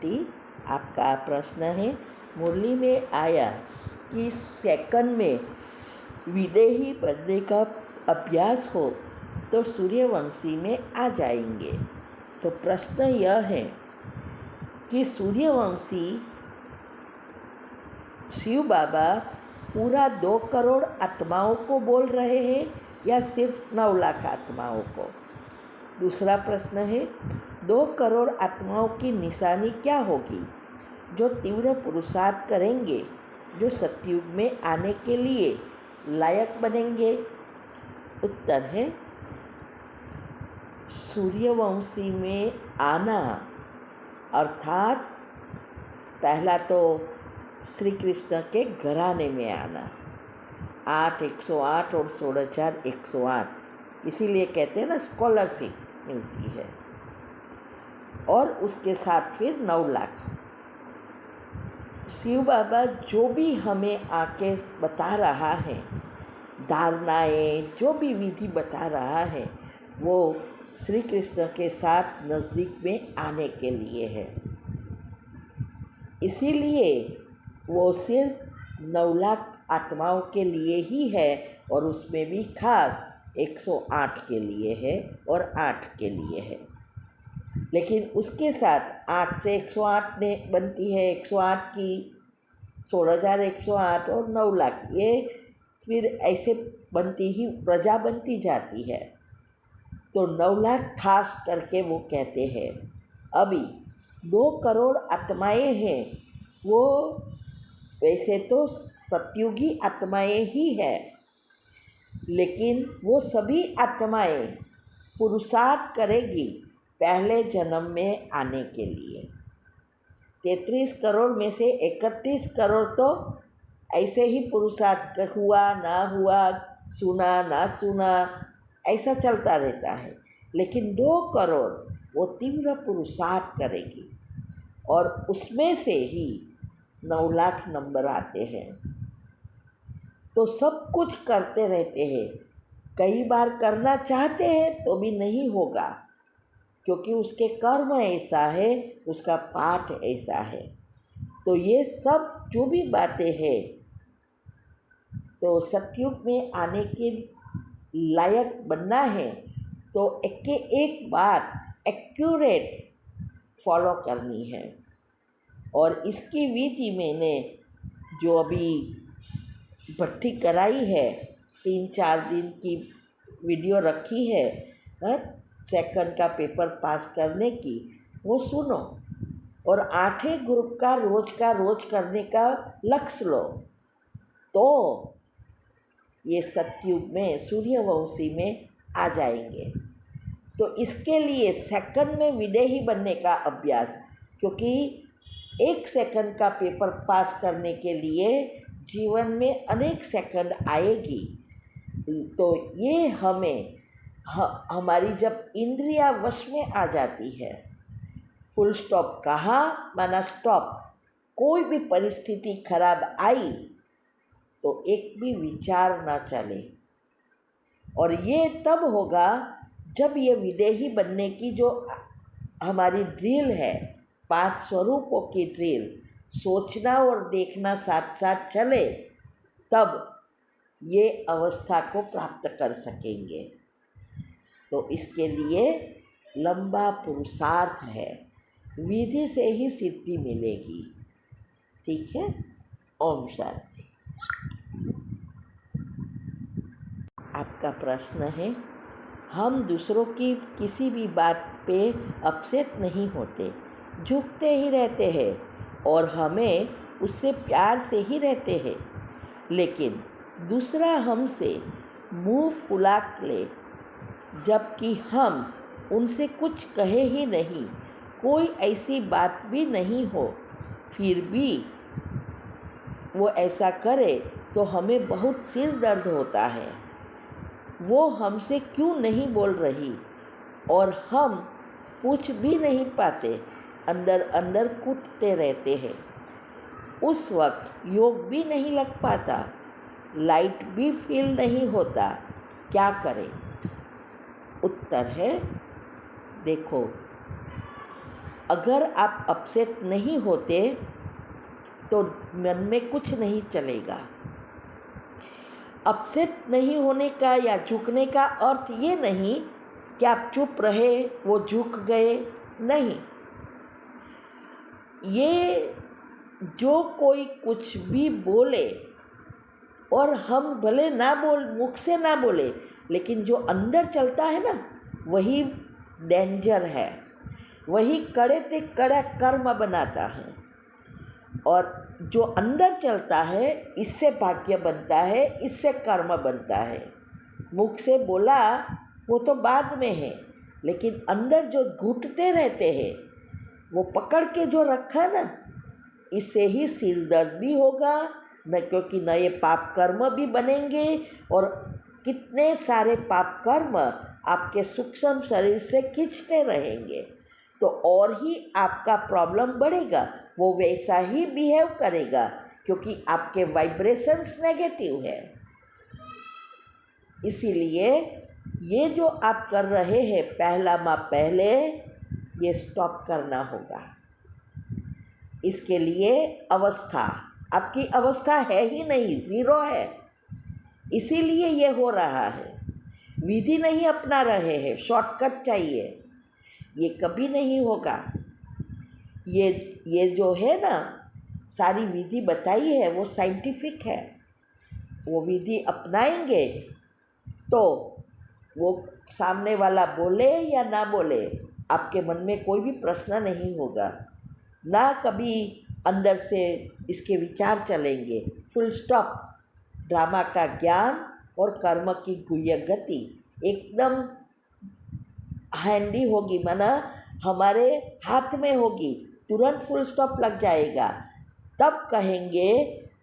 T आपका प्रश्न है, मुरली में आया कि सेकंड में विदेही बनने का अभ्यास हो तो सूर्यवंशी में आ जाएंगे। तो प्रश्न यह है कि सूर्यवंशी शिव बाबा पूरा 2 करोड़ आत्माओं को बोल रहे हैं या सिर्फ 9 लाख आत्माओं को। दूसरा प्रश्न है, 2 करोड़ आत्माओं की निशानी क्या होगी जो तीव्र पुरुषार्थ करेंगे, जो सतयुग में आने के लिए लायक बनेंगे। उत्तर है, सूर्यवंशी में आना अर्थात पहला तो श्री कृष्ण के घराने में आना, 8 108 और 16,108, इसीलिए कहते हैं ना स्कॉलरशिप मिलती है। और उसके साथ फिर 9 लाख। शिव बाबा जो भी हमें आके बता रहा है, धारणाएँ जो भी विधि बता रहा है, वो श्री कृष्ण के साथ नज़दीक में आने के लिए है। इसीलिए वो सिर्फ 9 लाख आत्माओं के लिए ही है और उसमें भी खास 108 के लिए है और 8 के लिए है। लेकिन उसके साथ 8 से 108 ने बनती है 108 की 16,108 और 9 लाख, ये फिर ऐसे बनती ही प्रजा बनती जाती है। तो 9 लाख खास करके वो कहते हैं। अभी 2 करोड़ आत्माएं हैं, वो वैसे तो सतयुगी आत्माएं ही है, लेकिन वो सभी आत्माएं पुरुषार्थ करेगी पहले जन्म में आने के लिए। 33 करोड़ में से 31 करोड़ तो ऐसे ही पुरुषार्थ हुआ ना हुआ, सुना ना सुना, ऐसा चलता रहता है। लेकिन 2 करोड़ वो तीव्र पुरुषार्थ करेगी और उसमें से ही 9 लाख नंबर आते हैं। तो सब कुछ करते रहते हैं, कई बार करना चाहते हैं तो भी नहीं होगा, क्योंकि उसके कर्म ऐसा है, उसका पाठ ऐसा है। तो ये सब जो भी बातें हैं, तो सतयुग में आने के लायक बनना है तो एक बात एक्यूरेट फॉलो करनी है। और इसकी विधि मैंने जो अभी इकट्ठी कराई है, 3-4 दिन की वीडियो रखी है सेकंड का पेपर पास करने की, वो सुनो और 8 ग्रुप का रोज करने का लक्ष्य लो, तो ये सतयुग में सूर्यवंशी में आ जाएंगे। तो इसके लिए सेकंड में विदेही बनने का अभ्यास, क्योंकि 1 सेकंड का पेपर पास करने के लिए जीवन में अनेक सेकंड आएगी। तो ये हमारी जब इंद्रिया वश में आ जाती है, फुल स्टॉप कहा माना स्टॉप, कोई भी परिस्थिति खराब आई तो एक भी विचार ना चले। और ये तब होगा जब ये विदेही बनने की जो हमारी ड्रिल है, 5 स्वरूपों की ड्रिल, सोचना और देखना साथ साथ चले, तब ये अवस्था को प्राप्त कर सकेंगे। तो इसके लिए लंबा पुरुषार्थ है, विधि से ही सिद्धि मिलेगी। ठीक है, ओम शांति। आपका प्रश्न है, हम दूसरों की किसी भी बात पे अपसेट नहीं होते, झुकते ही रहते हैं और हमें उससे प्यार से ही रहते हैं, लेकिन दूसरा हमसे मुंह फुला ले, जबकि हम उनसे कुछ कहे ही नहीं, कोई ऐसी बात भी नहीं हो, फिर भी वो ऐसा करे तो हमें बहुत सिर दर्द होता है। वो हमसे क्यों नहीं बोल रही और हम पूछ भी नहीं पाते, अंदर अंदर कूदते रहते हैं। उस वक्त योग भी नहीं लग पाता, लाइट भी फील नहीं होता, क्या करें। उत्तर है, देखो अगर आप अपसेट नहीं होते तो मन में कुछ नहीं चलेगा। अपसेट नहीं होने का या झुकने का अर्थ ये नहीं कि आप चुप रहे, वो झुक गए, नहीं। ये जो कोई कुछ भी बोले और हम भले ना मुख से ना बोले, लेकिन जो अंदर चलता है ना, वही डेंजर है, वही कड़े से कड़ा कर्म बनाता है। और जो अंदर चलता है, इससे भाग्य बनता है, इससे कर्म बनता है। मुख से बोला वो तो बाद में है, लेकिन अंदर जो घुटते रहते हैं, वो पकड़ के जो रखा ना, इससे ही सिर दर्द भी होगा न, क्योंकि नए पाप कर्म भी बनेंगे और कितने सारे पाप कर्म आपके सूक्ष्म शरीर से खींचते रहेंगे, तो और ही आपका प्रॉब्लम बढ़ेगा। वो वैसा ही बिहेव करेगा क्योंकि आपके वाइब्रेशंस नेगेटिव है। इसीलिए ये जो आप कर रहे हैं पहला माह पहले, ये स्टॉप करना होगा। इसके लिए अवस्था, आपकी अवस्था है ही नहीं, ज़ीरो है, इसीलिए ये हो रहा है। विधि नहीं अपना रहे हैं, शॉर्टकट चाहिए, ये कभी नहीं होगा। ये जो है ना, सारी विधि बताई है वो साइंटिफिक है। वो विधि अपनाएंगे तो वो सामने वाला बोले या ना बोले, आपके मन में कोई भी प्रश्न नहीं होगा, ना कभी अंदर से इसके विचार चलेंगे। Full stop. ड्रामा का ज्ञान और कर्म की गुह्य गति एकदम हैंडी होगी, माना हमारे हाथ में होगी, तुरंत फुल स्टॉप लग जाएगा। तब कहेंगे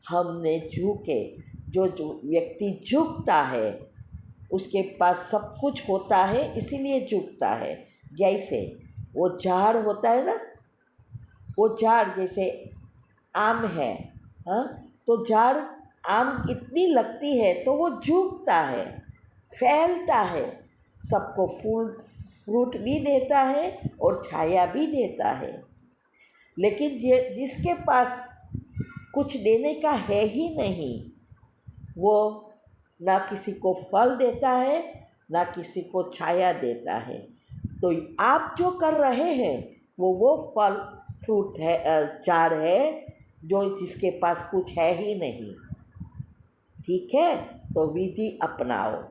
हमने झुके। जो व्यक्ति झुकता है उसके पास सब कुछ होता है, इसीलिए झुकता है। जैसे वो झाड़ होता है ना, वो झाड़ जैसे आम है, हाँ, तो झाड़ आम इतनी लगती है तो वो झुकता है, फैलता है, सबको फूल फ्रूट भी देता है और छाया भी देता है। लेकिन जिसके पास कुछ देने का है ही नहीं, वो ना किसी को फल देता है, ना किसी को छाया देता है। तो आप जो कर रहे हैं वो फल फ्रूट है, झाड़ है, जो जिसके पास कुछ है ही नहीं। ठीक है, तो विधि अपनाओ।